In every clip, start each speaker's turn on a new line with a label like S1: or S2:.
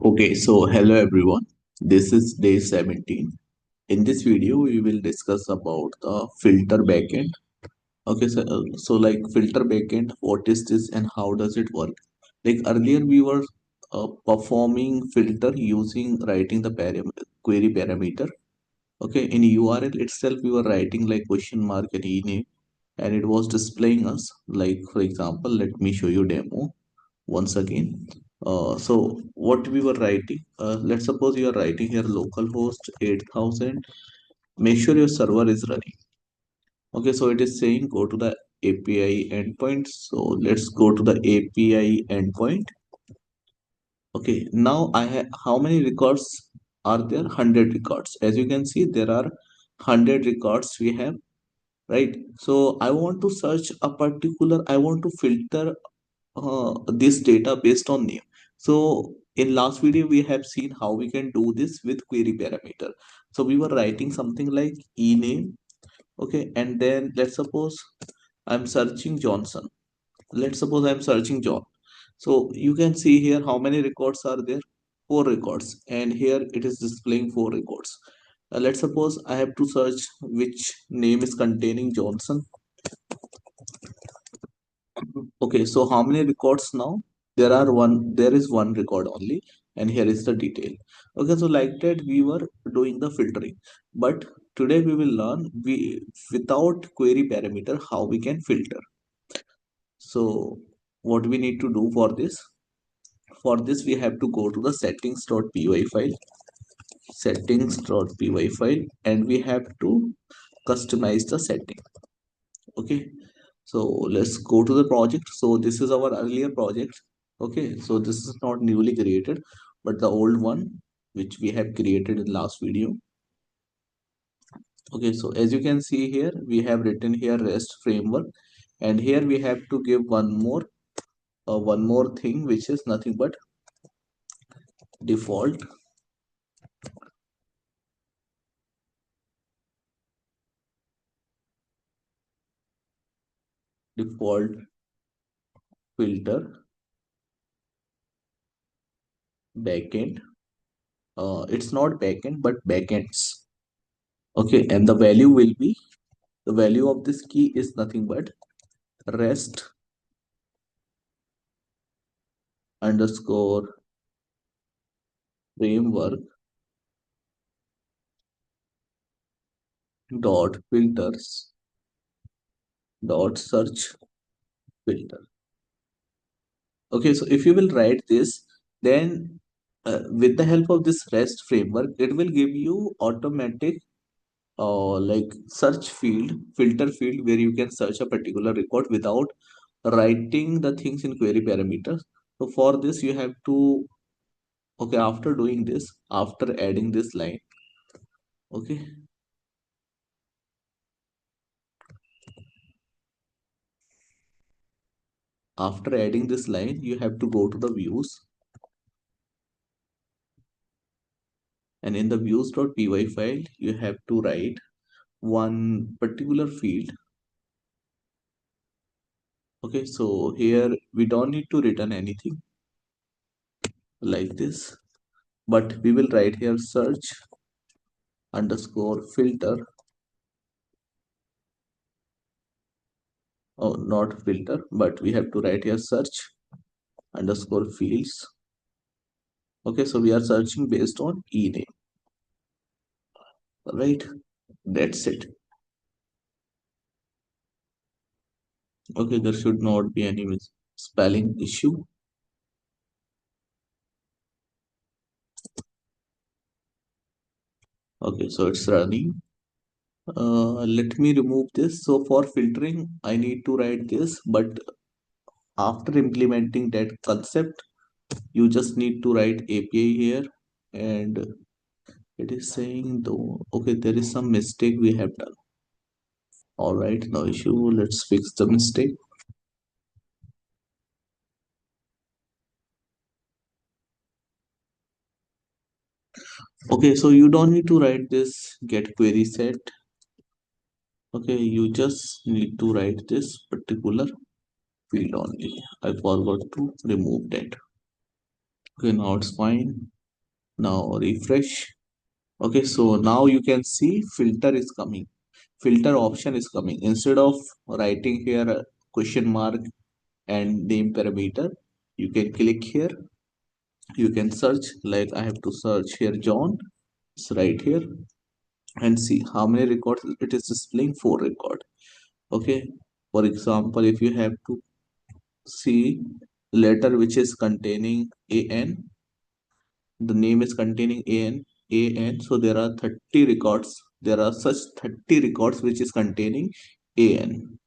S1: Okay, so hello everyone. This is day 17. In this video, we will discuss about the filter backend. Okay, so like filter backend, what is this and how does it work? Like earlier, we were performing filter using writing the query parameter. Okay, in URL itself, we were writing like question mark and ename, and it was displaying us. Like for example, let me show you demo once again. So what we were writing, let's suppose you are writing here localhost 8000. Make sure your server is running. Okay, so it is saying go to the API endpoint. So let's go to the API endpoint. Okay, now I have how many records are there? 100 records. As you can see, there are 100 records we have, right? So I want to search a particular, I want to filter this data based on name. So in last video we have seen how we can do this with query parameter. So we were writing something like ename, okay, and then let's suppose I'm searching Johnson. Let's suppose I'm searching John. So you can see here how many records are there. Four records, and here it is displaying four records. Let's suppose I have to search which name is containing Johnson. Okay, so how many records now? There is one record only, and here is the detail. Okay, so like that we were doing the filtering. But today we will learn without query parameter how we can filter. So what we need to do for this? For this we have to go to the settings.py file, settings.py file, and we have to customize the setting. Okay, so let's go to the project. So this is our earlier project. Okay, so this is not newly created but the old one which we have created in last video. Okay, so as you can see here we have written here REST framework, and here we have to give one more thing, which is nothing but default default filter backend. It's not backend but backends. Okay, and the value of this key is nothing but rest underscore framework dot filters dot search filter. Okay, so if you will write this, then with the help of this REST framework, it will give you automatic like search field, filter field, where you can search a particular record without writing the things in query parameters. So for this, you have to, okay, after doing this, after adding this line, okay, after adding this line, you have to go to the views, and in the views.py file, you have to write one particular field. Okay, so here we don't need to return anything like this, but we will write here search underscore filter. Oh, not filter, but we have to write here search underscore fields. Okay, so we are searching based on e-name, right? That's it. Okay, there should not be any spelling issue. Okay, so it's running. Let me remove this. So for filtering, I need to write this, but after implementing that concept, you just need to write API here, and it is saying though, okay, there is some mistake we have done. All right, no issue. Let's fix the mistake. Okay, so you don't need to write this get query set. Okay, you just need to write this particular field only. I forgot to remove that. Okay, now it's fine. Now refresh. Okay, so now you can see filter is coming. Filter option is coming. Instead of writing here a question mark and name parameter, you can click here. You can search, like I have to search here John. It's right here, and see how many records it is displaying. 4 record. Okay, for example, if you have to see letter which is containing an, the name is containing an, so there are 30 records. There are such 30 records which is containing an.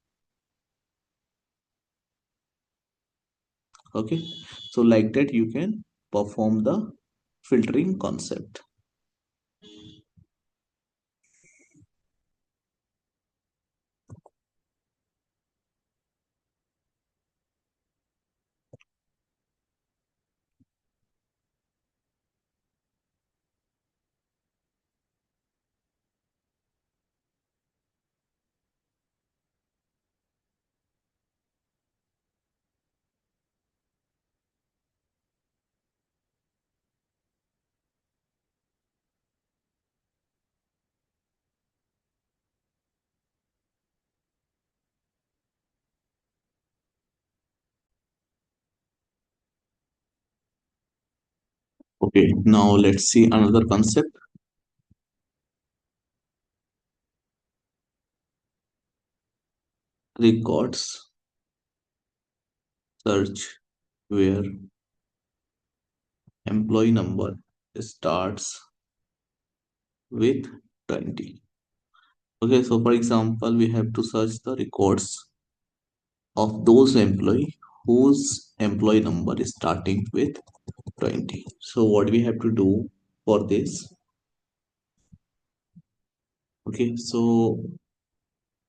S1: Okay, so like that you can perform the filtering concept. Okay, now let's see another concept. Records search, where employee number starts with 20. Okay, so for example, we have to search the records of those employee whose employee number is starting with 20. So what we have to do for this? Okay, so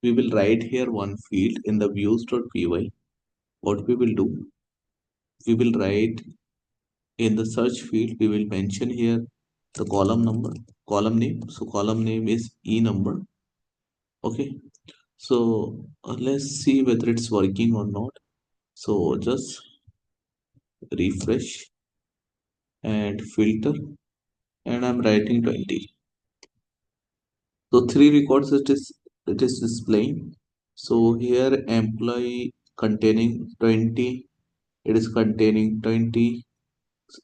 S1: we will write here one field in the views.py. What we will do, we will write in the search field, we will mention here the column number, column name. So column name is e number. Okay, so let's see whether it's working or not. So just refresh and filter, and I'm writing 20. So 3 records it is displaying. So here employee containing 20, it is containing 20,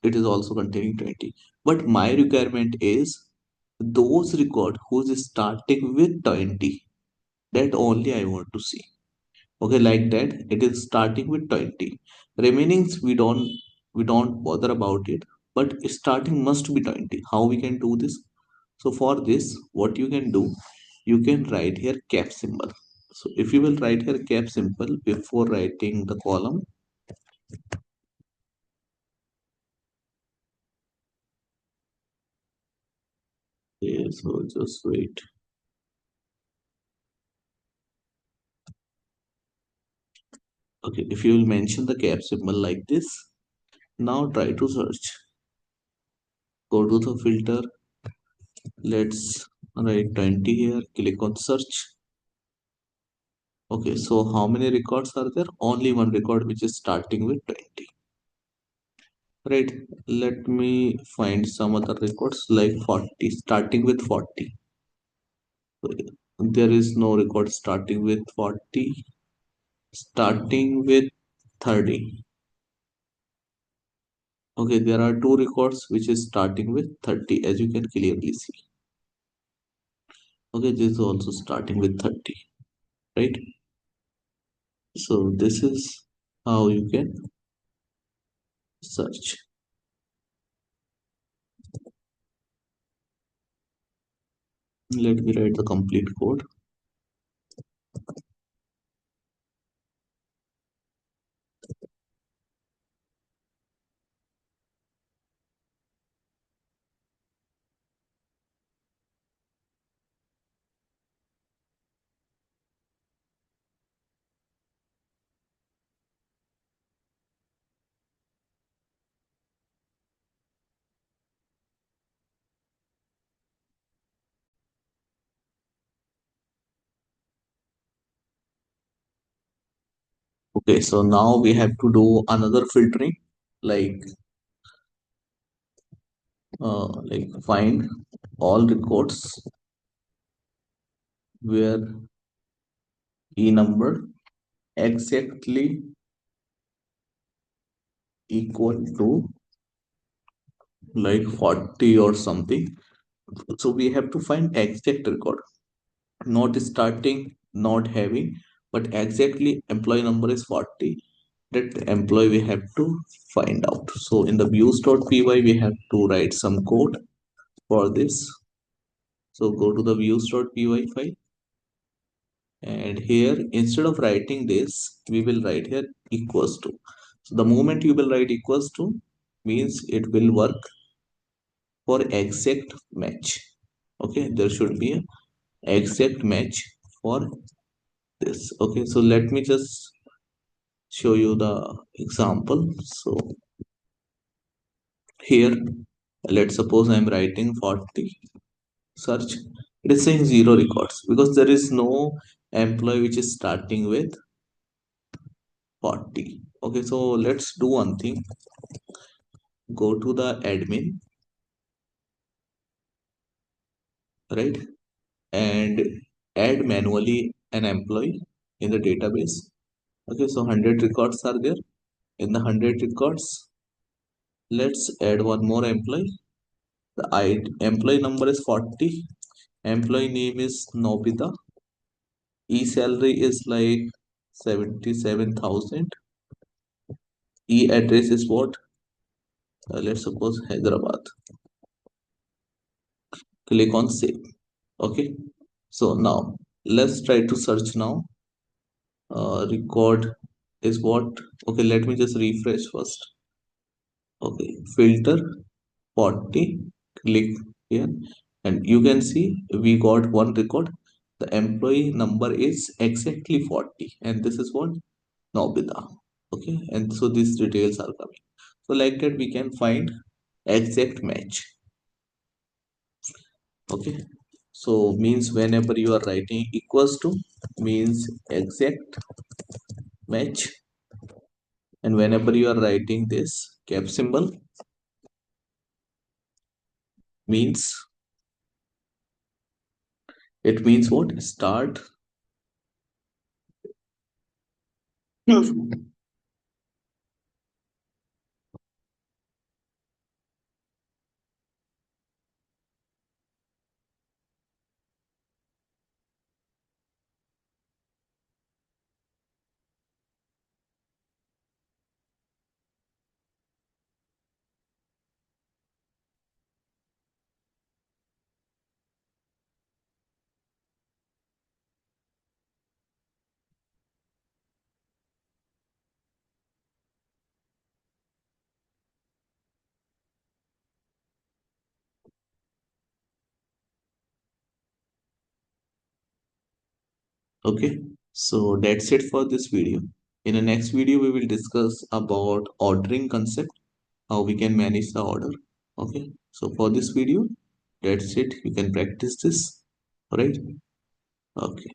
S1: it is also containing 20. But my requirement is those record who's starting with 20, that only I want to see. Okay, like that it is starting with 20. Remainings we don't bother about it, but starting must be 20. How we can do this? So for this, what you can do, you can write here cap symbol. So if you will write here cap symbol before writing the column. Okay, so just wait. Okay, if you will mention the cap symbol like this, now try to search. Go to the filter. Let's write 20 here. Click on search. Okay, so how many records are there? Only one record which is starting with 20. Right, let me find some other records like 40, starting with 40. There is no record starting with 40, starting with 30. Okay, there are 2 records which is starting with 30, as you can clearly see. Okay, this is also starting with 30, right? So this is how you can search. Let me write the complete code. Okay, so now we have to do another filtering. Like like find all records where e number exactly equal to like 40 or something. So we have to find exact record, not starting, not having, but exactly employee number is 40. That employee we have to find out. So in the views.py we have to write some code for this. So go to the views.py file, and here instead of writing this we will write here equals to. So the moment you will write equals to means it will work for exact match. Okay, there should be a exact match for this. Okay, so let me just show you the example. So here, let's suppose I'm writing 40 search. It is saying zero records because there is no employee which is starting with 40. Okay, so let's do one thing. Go to the admin, right, and add manually an employee in the database. Okay, so 100 records are there. In the 100 records, let's add one more employee. The employee number is 40. Employee name is Nobita. E salary is like 77,000. E address is what? Let's suppose Hyderabad. Click on save. Okay. So now let's try to search now. Record is what? Okay, let me just refresh first. Okay, filter 40. Click here, and you can see we got one record. The employee number is exactly 40, and this is what? Nobita. Okay, and so these details are coming. So like that we can find exact match. Okay, so means whenever you are writing equals to means exact match, and whenever you are writing this cap symbol means it means what? Start. Okay, so that's it for this video. In the next video, we will discuss about ordering concept, how we can manage the order. Okay, so for this video, that's it. You can practice this. All right. Okay.